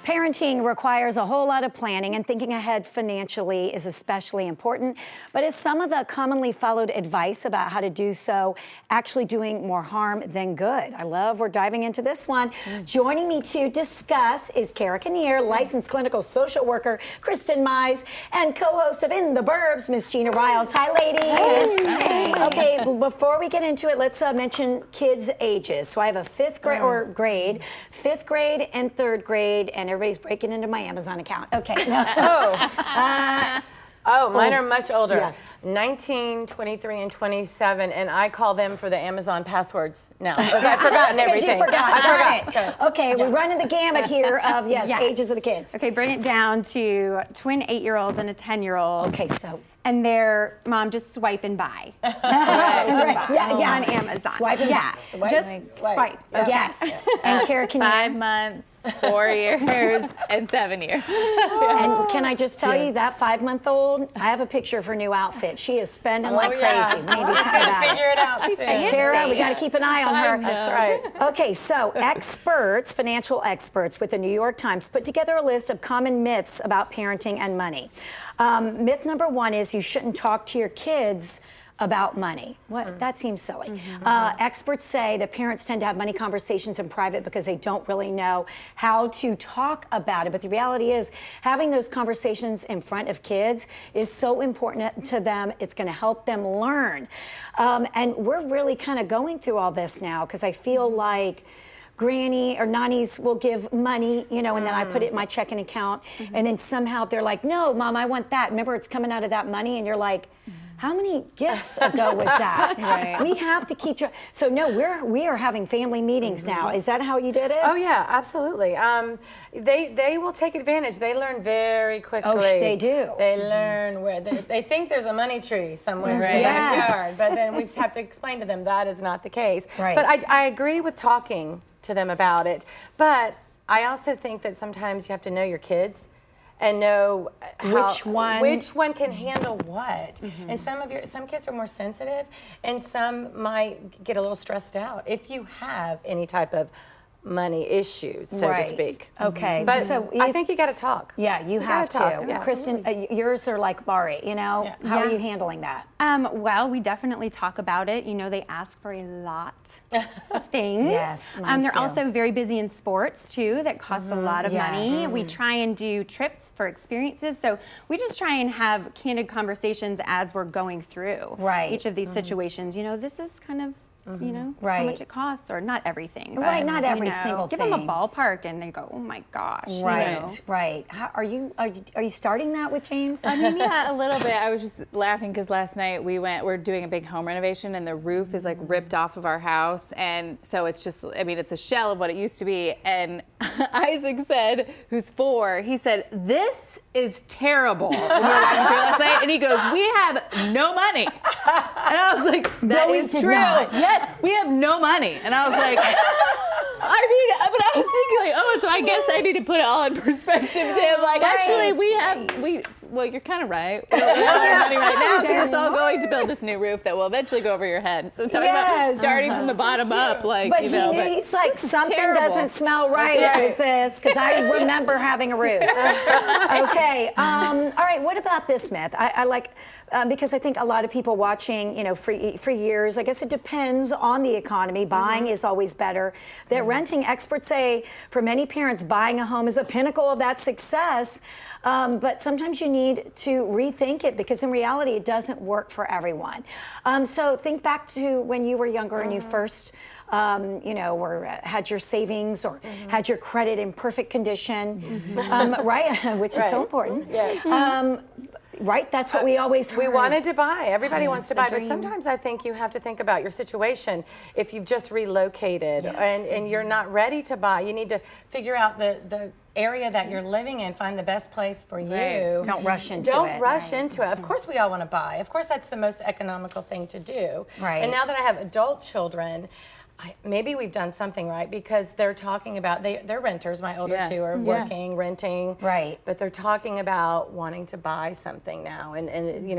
Parenting requires a whole lot of planning, and thinking ahead financially is especially important. But is some of the commonly followed advice about how to do so actually doing more harm than good? I love we're diving into this one. Joining me to discuss is Kara Kinnear, licensed clinical social worker, Kristen Mize, and co-host of In the Burbs, Miss Gina Riles. Hi, ladies. Hey. Okay, before we get into it, let's mention kids' ages. So I have a fifth grade fifth grade and third grade, and everybody's breaking into my Amazon account. Okay. Mine are much older. Yes. 19, 23, and 27, and I call them for the Amazon passwords now because I've forgotten everything. You forgot. I forgot. Okay, we're running the gamut here of ages of the kids. Okay, bring it down to twin 8-year-olds and a 10-year-old. Okay, so. And their mom just swiping by. Yeah, on Amazon. Swiping yeah. by. Just swipe. Okay. Yes. And Kara, can 5 months, 4 years, and 7 years. And can I just tell you that 5-month-old? I have a picture of her new outfit. She is spending like crazy. Maybe She's something gonna about it. figure it out soon. Kara, we got to keep an eye on her. That's right. Okay, so financial experts with the New York Times put together a list of common myths about parenting and money. Myth number 1 is you shouldn't talk to your kids about money. What? That seems silly. Experts say that parents tend to have money conversations in private because they don't really know how to talk about it. But the reality is having those conversations in front of kids is so important to them. It's going to help them learn. And we're really kind of going through all this now because I feel like granny or nannies will give money, and then I put it in my checking account, and then somehow they're like, no, Mom, I want that. Remember, it's coming out of that money, and you're like, how many gifts ago was that? Right. We have to keep track. So no, we are having family meetings now. Is that how you did it? Oh yeah, absolutely. They will take advantage. They learn very quickly. Oh, they do. They learn where they think there's a money tree somewhere in the backyard, but then we have to explain to them that is not the case. Right. But I agree with talking to them about it. But I also think that sometimes you have to know your kids and know which one can handle what. And some kids are more sensitive, and some might get a little stressed out if you have any type of money issues, so to speak. Okay. But so I think you got to talk. Yeah, you have to. talk, yeah. Kristen, yours are like Mari, How are you handling that? Well, we definitely talk about it. They ask for a lot of things. Yes, mine they're too. also very busy in sports too. That costs a lot of money. We try and do trips for experiences. So we just try and have candid conversations as we're going through each of these situations. This is kind of how much it costs, or not everything. But, not every single give thing. them a ballpark, and they go, "Oh my gosh!" Right. How, are you starting that with James? I mean, yeah, a little bit. I was just laughing because last night we're doing a big home renovation, and the roof is like ripped off of our house, and so it's just, it's a shell of what it used to be. And Isaac said, who's 4, he said, "This is terrible." When we were walking through last night, and he goes, "We have no money," and I was like, "That is true. Yes, we have no money." And I was like, but I was thinking like, so I guess I need to put it all in perspective, Tim. Like, actually, well, you're kind of right. We don't have money right now because it's all going to build this new roof that will eventually go over your head. So talking about starting from the bottom up, like, but he's like, something doesn't smell right with this, because I remember having a roof. Okay. All right. What about this myth? I like, because I think a lot of people watching, for years, I guess it depends on the economy. Buying is always better. That renting, experts say, for many parents, buying a home is the pinnacle of that success. But sometimes you need to rethink it, because in reality, it doesn't work for everyone. So think back to when you were younger and you first, had your savings or had your credit in perfect condition, right? Which is so important. Yes. Right? That's what we always heard. We wanted to buy. Everybody wants to buy. But sometimes I think you have to think about your situation. If you've just relocated and you're not ready to buy, you need to figure out the area that you're living in, find the best place for you. Don't rush into it. Don't rush into it. Of course we all want to buy. Of course that's the most economical thing to do. Right. And now that I have adult children, maybe we've done something right, because they're talking about, they're renters. My older 2 are working, renting. Right. But they're talking about wanting to buy something now, and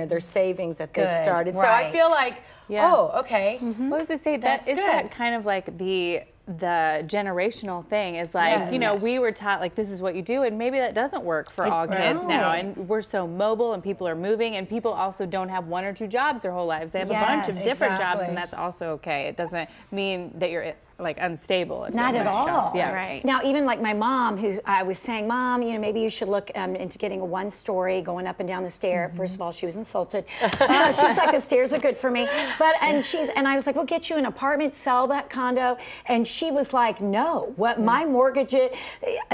their savings that they've started. So I feel like, okay. What was I say? That kind of like the the generational thing is like, you know, we were taught like this is what you do, and maybe that doesn't work for all kids now. And we're so mobile, and people are moving, and people also don't have 1 or 2 jobs their whole lives. They have a bunch of different jobs, and that's also okay. It doesn't mean that you're like unstable. Not at all. Jobs. Yeah. Right. Now, even like my mom, who I was saying, Mom, you know, maybe you should look into getting a 1-story going up and down the stair. First of all, she was insulted. She was like, the stairs are good for me. And I was like, we'll get you an apartment, sell that condo. And she was like, no, what my mortgage is,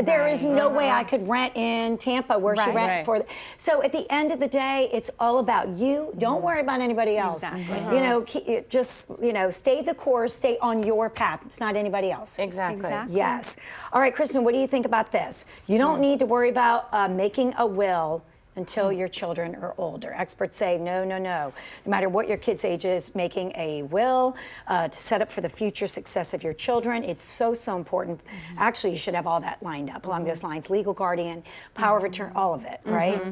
there is no way I could rent in Tampa where she rent for. So at the end of the day, it's all about you. Don't worry about anybody else. Exactly. You know, just, you know, stay the course, stay on your path. It's not anybody else. Exactly. Yes. All right, Kristen, what do you think about this? You don't need to worry about making a will until your children are older. Experts say no, no, no. No matter what your kid's age is, making a will to set up for the future success of your children, it's so, so important. Actually, you should have all that lined up along those lines. Legal guardian, power of attorney, all of it, right?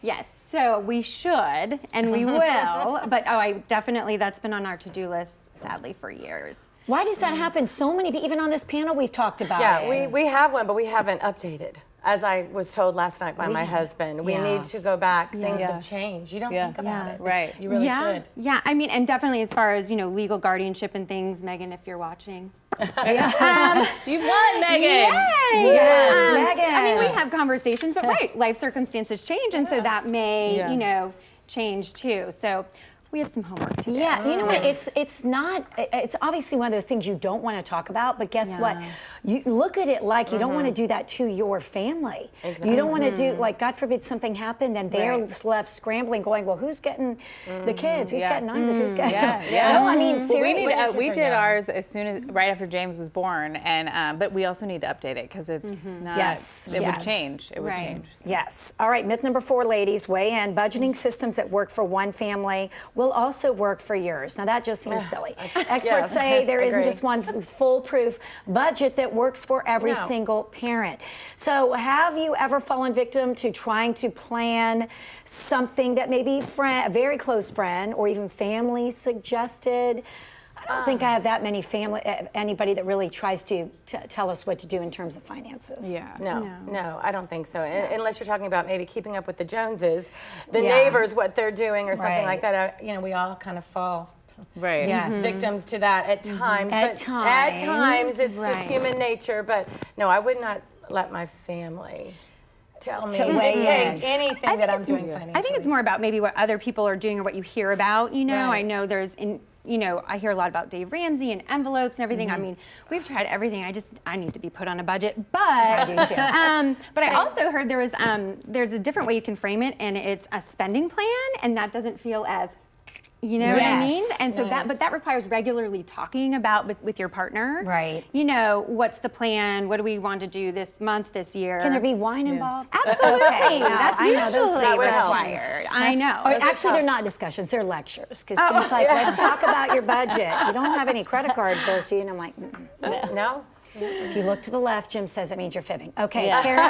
Yes, so we should, and we will, but I definitely, that's been on our to-do list, sadly, for years. Why does that happen? So many, even on this panel, we've talked about it. Yeah, we have one, but we haven't updated. As I was told last night by my husband, we need to go back. Things have changed. You don't think about it. Right. You really should. Yeah, I mean, and definitely as far as, you know, legal guardianship and things, Megan, if you're watching. You won, Megan. Yay! Yes, Megan. I mean, we have conversations, but life circumstances change, and so that may, you know, change too. So we have some homework to do. Yeah, you know what? It's not. It's obviously one of those things you don't want to talk about. But guess what? You look at it like you don't want to do that to your family. Exactly. You don't want to do like, God forbid something happened, then they're left scrambling, going, well, who's getting the kids? Who's getting Isaac? Who's getting? No, I mean, seriously. Well, we did ours as soon as right after James was born, and but we also need to update it because it's not. It would change. It would change. So. Yes. All right. Myth number 4, ladies, weigh in. Budgeting systems that work for one family will also work for yours. Now that just seems silly. Experts say there isn't just one foolproof budget that works for every single parent. So have you ever fallen victim to trying to plan something that maybe a very close friend or even family suggested? I don't think I have that many anybody that really tries to tell us what to do in terms of finances. No, I don't think so. Unless you're talking about maybe keeping up with the Joneses, the neighbors, what they're doing or something like that. You know, we all kind of fall victims to that at times. At times it's just human nature. But no, I would not let my family tell me to dictate anything that I'm doing financially. I think it's more about maybe what other people are doing or what you hear about. You know, I know you know, I hear a lot about Dave Ramsey and envelopes and everything. I mean, we've tried everything. I need to be put on a budget. But I also heard there's a different way you can frame it, and it's a spending plan, and that doesn't feel as, you know what I mean? And so that requires regularly talking about with your partner. Right. You know, what's the plan? What do we want to do this month, this year? Can there be wine involved? Absolutely. That's usually that would help. required. I know. Oh, actually, they're not discussions; they're lectures. Because Jim's like, "Let's talk about your budget. You don't have any credit card bills, do you?" And I'm like, No. If you look to the left, Jim says it means you're fibbing. Okay, Kara,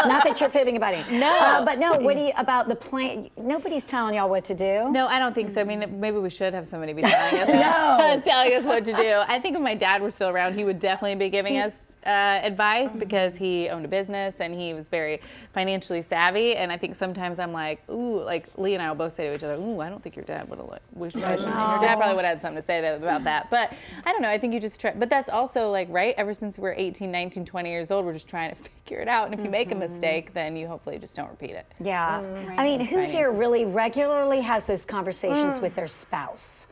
not that you're fibbing about it. No. But no, what do you, about the plan? Nobody's telling y'all what to do. No, I don't think so. I mean, maybe we should have somebody be telling us, telling us what to do. I think if my dad were still around, he would definitely be giving us advice because he owned a business and he was very financially savvy. And I think sometimes I'm like, ooh, like Lee and I will both say to each other, ooh, I don't think your dad would have, your dad probably would have had something to say about that. But I don't know, I think you just try, but that's also like, right, ever since we're 18, 19, 20 years old, we're just trying to figure it out. And if you make a mistake, then you hopefully just don't repeat it. Yeah. I mean, who here really regularly has those conversations with their spouse?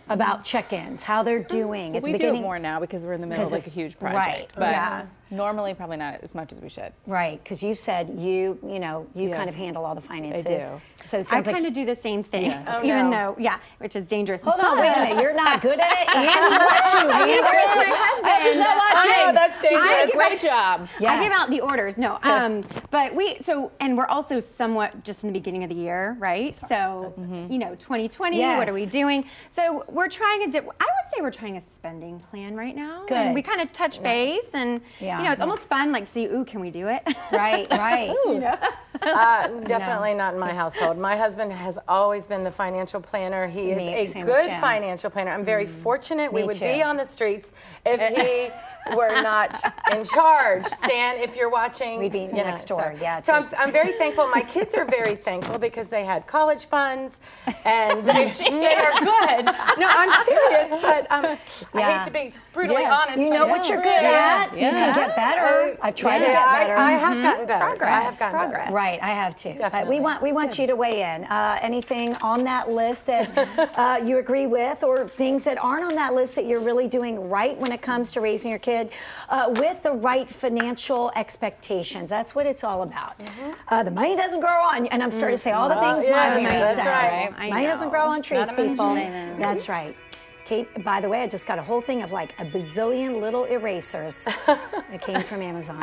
About check-ins, how they're doing at the beginning. We do it more now because we're in the middle of like a huge project. But normally probably not as much as we should. Right, because you said you kind of handle all the finances. I do. So it I sounds like kind of do the same thing, even though, which is dangerous. Hold on, wait a minute. You're not good at it. Andy lets you handle it. My husband. He's not watching. Oh, that's dangerous. I give Great job. I give out the orders. No, but and we're also somewhat just in the beginning of the year, right? So, 2020, what are we doing? So we're trying I would say we're trying a spending plan right now. Good. And we kind of touch base, and it's almost fun. Like, see, ooh, can we do it? Right. Definitely not in my household. My husband has always been the financial planner. He is a good financial planner. I'm very fortunate. We would be on the streets if he were not in charge. Stan, if you're watching, we'd be next door. So I'm very thankful. My kids are very thankful because they had college funds, and they are good. No, I'm serious, but I hate to be brutally honest. You know but what it's you're true. good at. You can get better. I've tried to get better. I have gotten better. Progress. I have gotten Progress. better. Right, I have too. But Definitely. we want you to weigh in. Anything on that list that you agree with, or things that aren't on that list that you're really doing right when it comes to raising your kid with the right financial expectations. That's what it's all about. The money doesn't grow on, and I'm starting to say all the things my parents that's said. right. Money doesn't grow on trees, people. tree. That's right. Kate, by the way, I just got a whole thing of like a bazillion little erasers that came from Amazon.